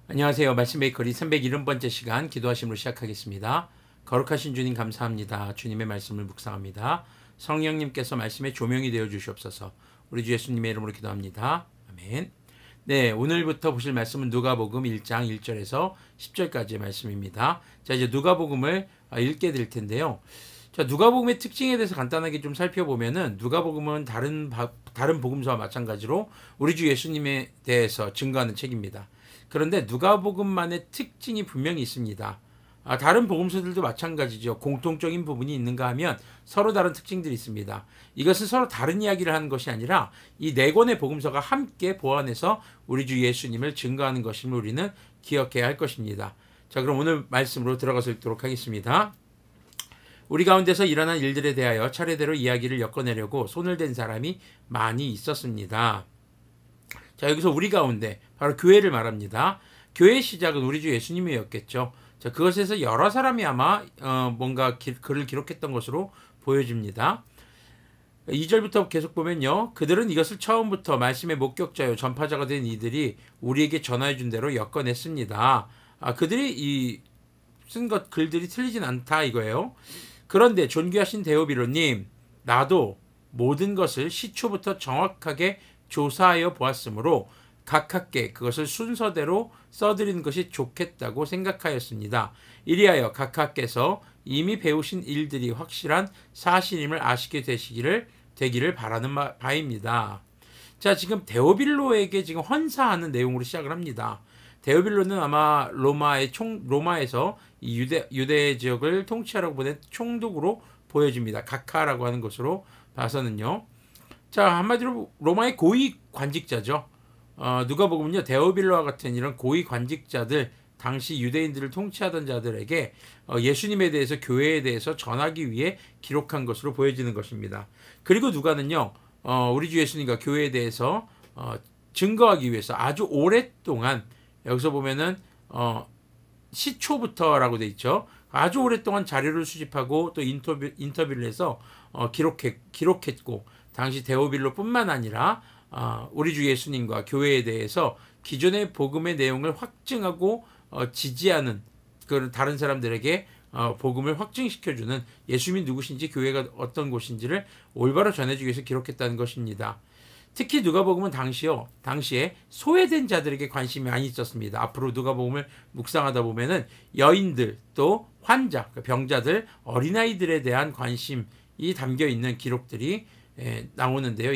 안녕하세요. 말씀 베이커리 371번째 시간 기도하심으로 시작하겠습니다. 거룩하신 주님 감사합니다. 주님의 말씀을 묵상합니다. 성령님께서 말씀의 조명이 되어 주시옵소서. 우리 주 예수님의 이름으로 기도합니다. 아멘. 네, 오늘부터 보실 말씀은 누가복음 1장 1절에서 10절까지의 말씀입니다. 자, 이제 누가복음을 읽게 될 텐데요. 자, 누가복음의 특징에 대해서 간단하게 좀 살펴보면은 누가복음은 다른 복음서와 마찬가지로 우리 주 예수님에 대해서 증거하는 책입니다. 그런데 누가복음만의 특징이 분명히 있습니다. 다른 복음서들도 마찬가지죠. 공통적인 부분이 있는가 하면 서로 다른 특징들이 있습니다. 이것은 서로 다른 이야기를 하는 것이 아니라 이 네 권의 복음서가 함께 보완해서 우리 주 예수님을 증거하는 것임을 우리는 기억해야 할 것입니다. 자, 그럼 오늘 말씀으로 들어가서 읽도록 하겠습니다. 우리 가운데서 일어난 일들에 대하여 차례대로 이야기를 엮어내려고 손을 댄 사람이 많이 있었습니다. 자, 여기서 우리 가운데 바로 교회를 말합니다. 교회의 시작은 우리 주 예수님이었겠죠. 자, 그것에서 여러 사람이 아마 뭔가 글을 기록했던 것으로 보여집니다. 2절부터 계속 보면요. 그들은 이것을 처음부터 말씀의 목격자요 전파자가 된 이들이 우리에게 전하여 준 대로 엮어냈습니다. 그들이 이 쓴 글들이 틀리진 않다 이거예요. 그런데 존귀하신 데오빌로님, 나도 모든 것을 시초부터 정확하게 조사하여 보았으므로 각하께 그것을 순서대로 써드리는 것이 좋겠다고 생각하였습니다. 이리하여 각하께서 이미 배우신 일들이 확실한 사실임을 아시게 되기를 바라는 바입니다. 자, 지금 데오빌로에게 지금 헌사하는 내용으로 시작을 합니다. 데오빌로는 아마 로마에서 이 유대 지역을 통치하라고 보낸 총독으로 보여집니다. 각하라고 하는 것으로 봐서는요. 자, 한마디로 로마의 고위 관직자죠. 누가복음은요, 데오빌로와 같은 이런 고위 관직자들, 당시 유대인들을 통치하던 자들에게 예수님에 대해서, 교회에 대해서 전하기 위해 기록한 것으로 보여지는 것입니다. 그리고 누가는요, 우리 주 예수님과 교회에 대해서 증거하기 위해서 아주 오랫동안, 여기서 보면은 시초부터라고 돼 있죠. 아주 오랫동안 자료를 수집하고 또 인터뷰를 해서 기록했고, 당시 데오빌로뿐만 아니라 우리 주 예수님과 교회에 대해서 기존의 복음의 내용을 확증하고 지지하는 그 다른 사람들에게 복음을 확증시켜주는 예수님이 누구신지, 교회가 어떤 곳인지를 올바로 전해주기 위해서 기록했다는 것입니다. 특히 누가복음은 당시에 소외된 자들에게 관심이 많이 있었습니다. 앞으로 누가복음을 묵상하다 보면은 여인들, 또 환자, 병자들, 어린아이들에 대한 관심이 담겨 있는 기록들이 나오는데요.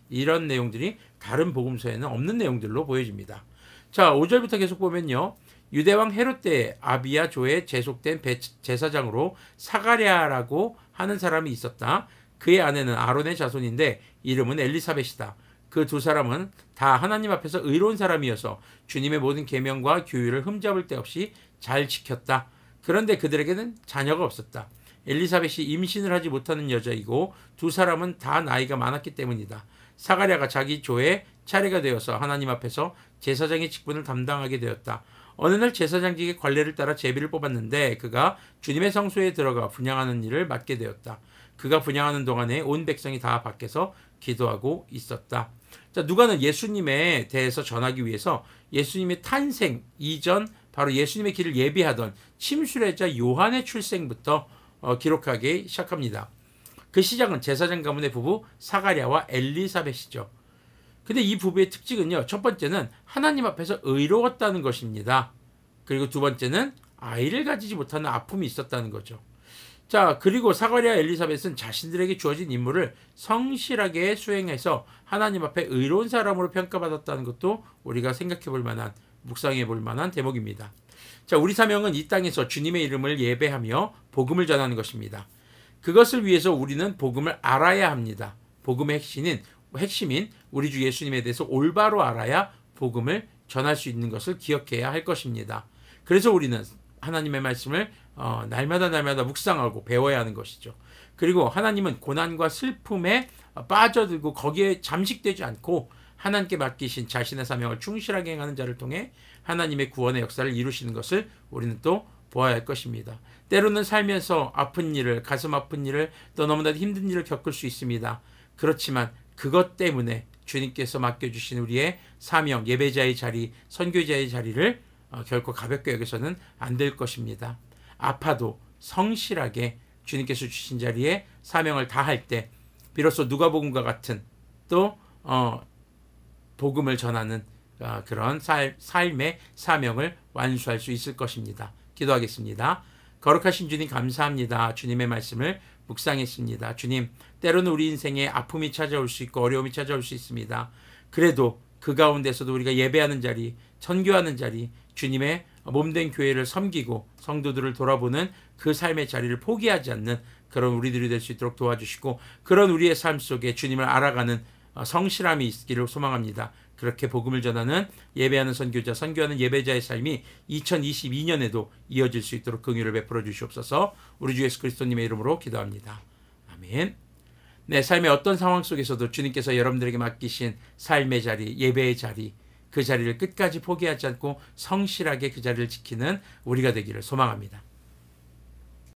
이런 내용들이 다른 복음서에는 없는 내용들로 보여집니다. 자, 5절부터 계속 보면요. 유대왕 헤롯 때 아비야 조에 제속된 제사장으로 사가랴라고 하는 사람이 있었다. 그의 아내는 아론의 자손인데 이름은 엘리사벳이다. 그 두 사람은 다 하나님 앞에서 의로운 사람이어서 주님의 모든 계명과 규율을 흠잡을 데 없이 잘 지켰다. 그런데 그들에게는 자녀가 없었다. 엘리사벳이 임신을 하지 못하는 여자이고 두 사람은 다 나이가 많았기 때문이다. 사가랴가 자기 조에 차례가 되어서 하나님 앞에서 제사장의 직분을 담당하게 되었다. 어느 날 제사장직의 관례를 따라 제비를 뽑았는데 그가 주님의 성소에 들어가 분향하는 일을 맡게 되었다. 그가 분향하는 동안에 온 백성이 다 밖에서 기도하고 있었다. 자, 누가는 예수님에 대해서 전하기 위해서 예수님의 탄생 이전, 바로 예수님의 길을 예비하던 침수례자 요한의 출생부터 기록하기 시작합니다. 그 시작은 제사장 가문의 부부 사가랴와 엘리사벳이죠. 근데 이 부부의 특징은요, 첫 번째는 하나님 앞에서 의로웠다는 것입니다. 그리고 두 번째는 아이를 가지지 못하는 아픔이 있었다는 거죠. 자, 그리고 사가랴 엘리사벳은 자신들에게 주어진 임무를 성실하게 수행해서 하나님 앞에 의로운 사람으로 평가받았다는 것도 우리가 생각해 볼 만한, 묵상해 볼 만한 대목입니다. 자, 우리 사명은 이 땅에서 주님의 이름을 예배하며 복음을 전하는 것입니다. 그것을 위해서 우리는 복음을 알아야 합니다. 복음의 핵심인 우리 주 예수님에 대해서 올바로 알아야 복음을 전할 수 있는 것을 기억해야 할 것입니다. 그래서 우리는 하나님의 말씀을 날마다 묵상하고 배워야 하는 것이죠. 그리고 하나님은 고난과 슬픔에 빠져들고 거기에 잠식되지 않고 하나님께 맡기신 자신의 사명을 충실하게 행하는 자를 통해 하나님의 구원의 역사를 이루시는 것을 우리는 또 보아야 할 것입니다. 때로는 살면서 아픈 일을, 가슴 아픈 일을, 또 너무나도 힘든 일을 겪을 수 있습니다. 그렇지만 그것 때문에 주님께서 맡겨주신 우리의 사명, 예배자의 자리, 선교자의 자리를 결코 가볍게 여기서는 안 될 것입니다. 아파도 성실하게 주님께서 주신 자리에 사명을 다할 때 비로소 누가복음과 같은 또 복음을 전하는 그런 삶의 사명을 완수할 수 있을 것입니다. 기도하겠습니다. 거룩하신 주님 감사합니다. 주님의 말씀을 묵상했습니다. 주님, 때로는 우리 인생에 아픔이 찾아올 수 있고 어려움이 찾아올 수 있습니다. 그래도 그 가운데서도 우리가 예배하는 자리, 선교하는 자리, 주님의 몸된 교회를 섬기고 성도들을 돌아보는 그 삶의 자리를 포기하지 않는 그런 우리들이 될 수 있도록 도와주시고, 그런 우리의 삶 속에 주님을 알아가는 성실함이 있기를 소망합니다. 그렇게 복음을 전하는 예배하는 선교자, 선교하는 예배자의 삶이 2022년에도 이어질 수 있도록 긍휼을 베풀어 주시옵소서. 우리 주 예수 그리스도님의 이름으로 기도합니다. 아멘. 내 삶의 어떤 상황 속에서도 주님께서 여러분들에게 맡기신 삶의 자리, 예배의 자리, 그 자리를 끝까지 포기하지 않고 성실하게 그 자리를 지키는 우리가 되기를 소망합니다.